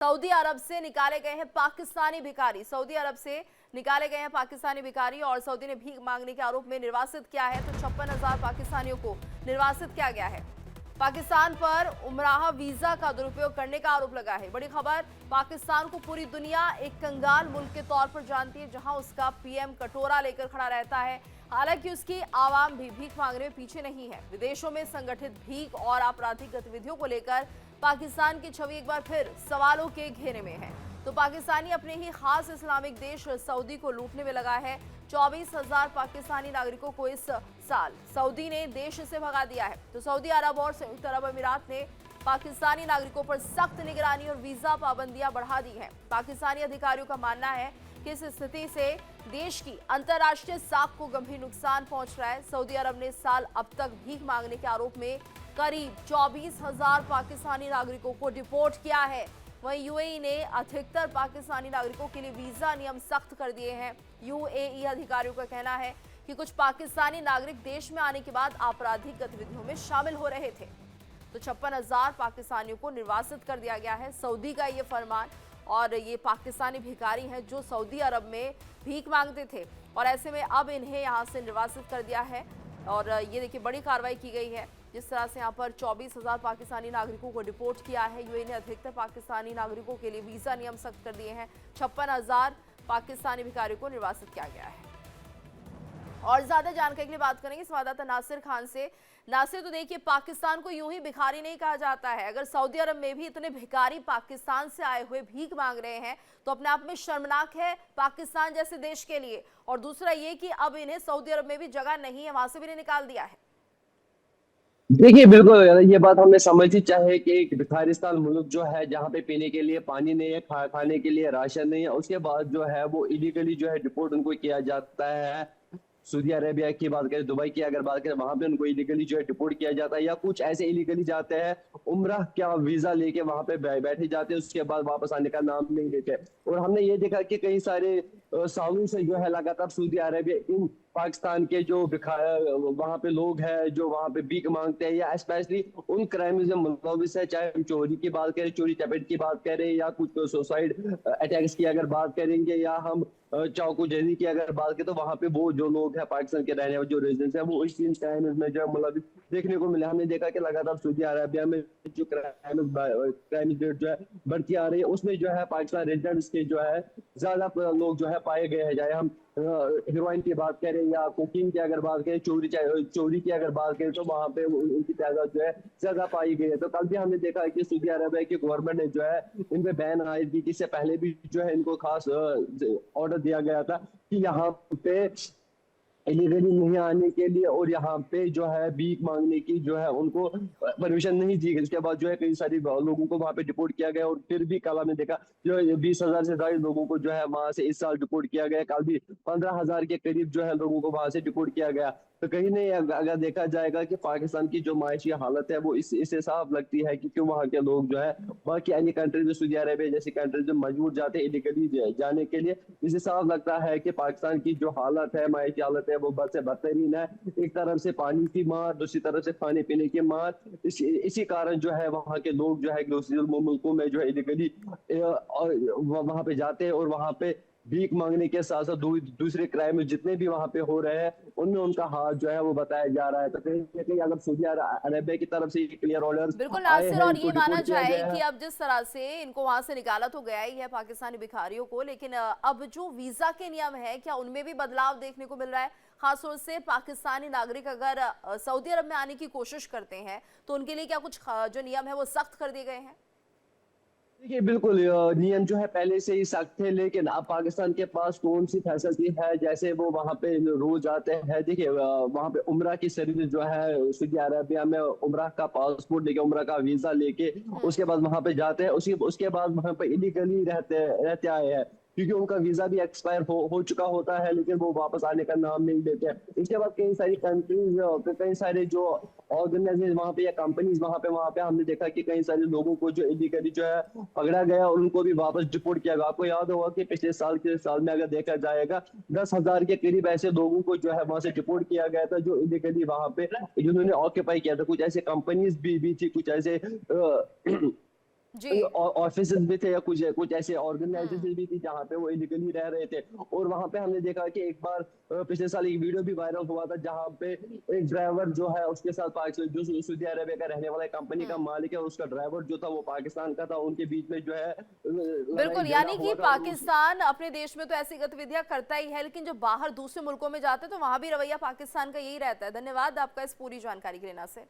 Saudi अरब से निकाले गए हैं पाकिस्तानी भिखारी। सऊदी अरब से निकाले गए हैं पाकिस्तानी भिखारी और सऊदी ने भीख मांगने के आरोप में निर्वासित किया है। तो 56,000 पाकिस्तानियों को निर्वासित किया गया है। पाकिस्तान पर उमराह वीजा का दुरुपयोग करने का आरोप लगा है। बड़ी खबर, पाकिस्तान को पूरी दुनिया एक कंगाल मुल्क के तौर पर जानती है, जहां उसका पीएम कटोरा लेकर खड़ा रहता है। हालांकि उसकी आवाम भी भीख मांगने में पीछे नहीं है। विदेशों में संगठित भीख और आपराधिक गतिविधियों को लेकर पाकिस्तान की छवि एक बार फिर सवालों के घेरे में है। तो पाकिस्तानी अपने ही खास इस्लामिक देश सऊदी को लूटने में लगा है। 24,000 पाकिस्तानी नागरिकों को इस साल सऊदी ने देश से भगा दिया है। तो सऊदी अरब और संयुक्त अरब अमीरात ने पाकिस्तानी नागरिकों पर सख्त निगरानी और वीजा पाबंदियां बढ़ा दी हैं। पाकिस्तानी अधिकारियों का मानना है कि इस स्थिति से देश की अंतर्राष्ट्रीय साख को गंभीर नुकसान पहुंच रहा है। सऊदी अरब ने इस साल अब तक भीख मांगने के आरोप में करीब 24,000 पाकिस्तानी नागरिकों को डिपोर्ट किया है। वहीं यूएई ने अधिकतर पाकिस्तानी नागरिकों के लिए वीजा नियम सख्त कर दिए हैं। यूएई अधिकारियों का कहना है कि कुछ पाकिस्तानी नागरिक देश में आने के बाद आपराधिक गतिविधियों में शामिल हो रहे थे। तो 56,000 पाकिस्तानियों को निर्वासित कर दिया गया है। सऊदी का ये फरमान, और ये पाकिस्तानी भिखारी हैं जो सऊदी अरब में भीख मांगते थे, और ऐसे में अब इन्हें यहाँ से निर्वासित कर दिया है। और ये देखिए, बड़ी कार्रवाई की गई है। जिस तरह से यहाँ पर 24,000 पाकिस्तानी नागरिकों को डिपोर्ट किया है। यूएई ने अधिकतर पाकिस्तानी नागरिकों के लिए वीजा नियम सख्त कर दिए हैं। 56,000 पाकिस्तानी भिखारियों को निर्वासित किया गया है। और ज्यादा जानकारी के लिए बात करेंगे संवाददाता नासिर खान से। नासिर, तो देखिए, पाकिस्तान को यूं ही भिखारी नहीं कहा जाता है। अगर सऊदी अरब में भी इतने भिखारी पाकिस्तान से आए हुए भीख मांग रहे हैं तो अपने आप में शर्मनाक है पाकिस्तान जैसे देश के लिए। और दूसरा ये कि अब इन्हें सऊदी अरब में भी जगह नहीं है, वहां से भी इन्हें निकाल दिया है। देखिए, बिल्कुल ये बात हमें समझनी चाहिए कि एक भिखारिस्तान मुल्क जो है, जहाँ पे पीने के लिए पानी नहीं है, खाने के लिए राशन नहीं है, उसके बाद जो है वो इलीगली जो है डिपोर्ट उनको किया जाता है। सऊदी अरेबिया की बात करें, दुबई की अगर बात करें, वहां पे उनको इलीगली जो है डिपोर्ट किया जाता है, या कुछ ऐसे इलीगली जाते हैं उम्रह क्या वीजा लेके वहां पे बैठे जाते हैं, उसके बाद वापस आने का नाम नहीं लेते। और हमने ये देखा कि कई सारे सालों से जो है लगातार सऊदी अरेबिया इन पाकिस्तान के जो वहां पे लोग हैं जो वहां पे भीख मांगते हैं, या स्पेशली उन क्राइम में मुलविस है, चाहे हम चोरी की बात करें, चोरी चपेट की बात करें, या कुछ सुसाइड अटैक्स की अगर बात करेंगे, या हम चाकूजनी की अगर बात करें, तो वहां पे वो जो लोग हैं पाकिस्तान के रहने वाले जो रेजिडेंट्स हैं, वो इस इन क्राइम में जो है मुलविस देखने को मिले। हमने देखा कि लगातार सऊदी अरेबिया में जो क्राइम रेट जो है बढ़ती आ रही है, उसमें जो है पाकिस्तान रेजिडेंट्स के जो है ज्यादा लोग जो है पाए गए हैं। चाहे हम हीरोइन की बात करें या कोकीन की अगर बात करें, चोरी की अगर बात करें, तो वहां पे उनकी तादाद जो है ज्यादा पाई गई है। तो कल भी हमने देखा है कि सऊदी अरबिया की गवर्नमेंट ने जो है इन पे बैन आयद की, इससे पहले भी जो है इनको खास ऑर्डर दिया गया था कि यहाँ पे इलीगली नहीं आने के लिए और यहाँ पे जो है भीख मांगने की जो है उनको परमिशन नहीं दी गई। उसके बाद जो है कई सारे लोगों को वहां पे डिपोर्ट किया गया, और फिर भी कल हमने देखा जो 20,000 से ज्यादा लोगों को जो है वहां से इस साल डिपोर्ट किया गया। कल भी 15,000 के करीब जो है लोगों को वहां से डिपोर्ट किया गया। तो कहीं नहीं, अगर देखा जाएगा कि पाकिस्तान की जो माशी हालत है वो इससे साफ लगती है कि क्यों वहाँ के लोग जो है बाकी अन्य कंट्रीज में, सऊदी अरेबिया जैसी कंट्रीज में मजबूर जाते हैं इलीगली जाने के लिए। इससे साफ लगता है कि पाकिस्तान की जो हालत है, माशी हालत है, वो बद से बदतरीन है। एक तरफ से पानी की मार, दूसरी तरफ से खाने पीने की मार। इसी कारण जो है वहाँ के लोग जो है दूसरे मुल्कों में जो है इलीगली वहां पे जाते हैं, और वहां पे भीख मांगने के साथ साथ दूसरे क्राइम जितने भी वहां पे हो रहे हैं उनमें उनका हाथ जो है वो बताया जा रहा है। तो कहीं ना कहीं अगर सऊदी अरेबिया की तरफ से क्लियर ऑर्डर्स बिल्कुल आए नासिर, हैं, और इनको ये माना डिपोर्ट किया जाए गया कि है। अब जिस तरह से इनको वहां से निकाला तो गया ही है पाकिस्तानी भिखारियों को, लेकिन अब जो वीजा के नियम है, क्या उनमें भी बदलाव देखने को मिल रहा है? खासतौर से पाकिस्तानी नागरिक अगर सऊदी अरब में आने की कोशिश करते हैं तो उनके लिए क्या कुछ जो नियम है वो सख्त कर दिए गए हैं? देखिए, बिल्कुल नियम जो है पहले से ही सख्त थे, लेकिन अब पाकिस्तान के पास कौन सी फैसिलिटी है, जैसे वो वहां पे रोज आते हैं। देखिए, वहां पे उम्रा की सर्विस जो है सऊदी अरेबिया में, उम्रा का पासपोर्ट लेके, उम्रा का वीजा लेके उसके बाद वहां पे जाते हैं। उसके बाद वहां पे इलीगली रहते आए हैं, क्योंकि उनका वीजा भी एक्सपायर हो चुका होता है, लेकिन वो वापस आने का नाम नहीं लेते हैं। इसके बाद कई सारी कंट्रीज, कई सारे जो ऑर्गेनाइजेशन वहां पे या कंपनीज वहां पे हमने देखा कि कई सारे लोगों को जो इलीगली जो है पकड़ा गया और उनको भी वापस डिपोर्ट किया गया। आपको याद होगा कि पिछले साल के साल में अगर देखा जाएगा 10,000 के करीब ऐसे लोगों को जो है वहां से डिपोर्ट किया गया था, जो इलीगली वहां पे जिन्होंने ऑक्यूपाई किया था। कुछ ऐसे कंपनीज भी थी, कुछ ऐसे जी। ऑफिस भी थे या कुछ कुछ ऐसे ऑर्गेनाइजेशन भी थी जहाँ पे वो इलीगली रह रहे थे। और वहाँ पे हमने देखा कि एक बार पिछले साल एक वीडियो भी वायरल हुआ था जहाँ पे एक ड्राइवर जो है उसके साथ जो सऊदी अरेबिया का रहने वाला कंपनी का हम्म। मालिक है और उसका ड्राइवर जो था वो पाकिस्तान का था, उनके बीच में जो है लड़ाई बिल्कुल, झगड़ा यानी कि हुआ था। पाकिस्तान अपने देश में तो ऐसी गतिविधियां करता ही है, लेकिन जो बाहर दूसरे मुल्कों में जाते हैं तो वहां भी रवैया पाकिस्तान का यही रहता है। धन्यवाद आपका इस पूरी जानकारी के लिए नासिर।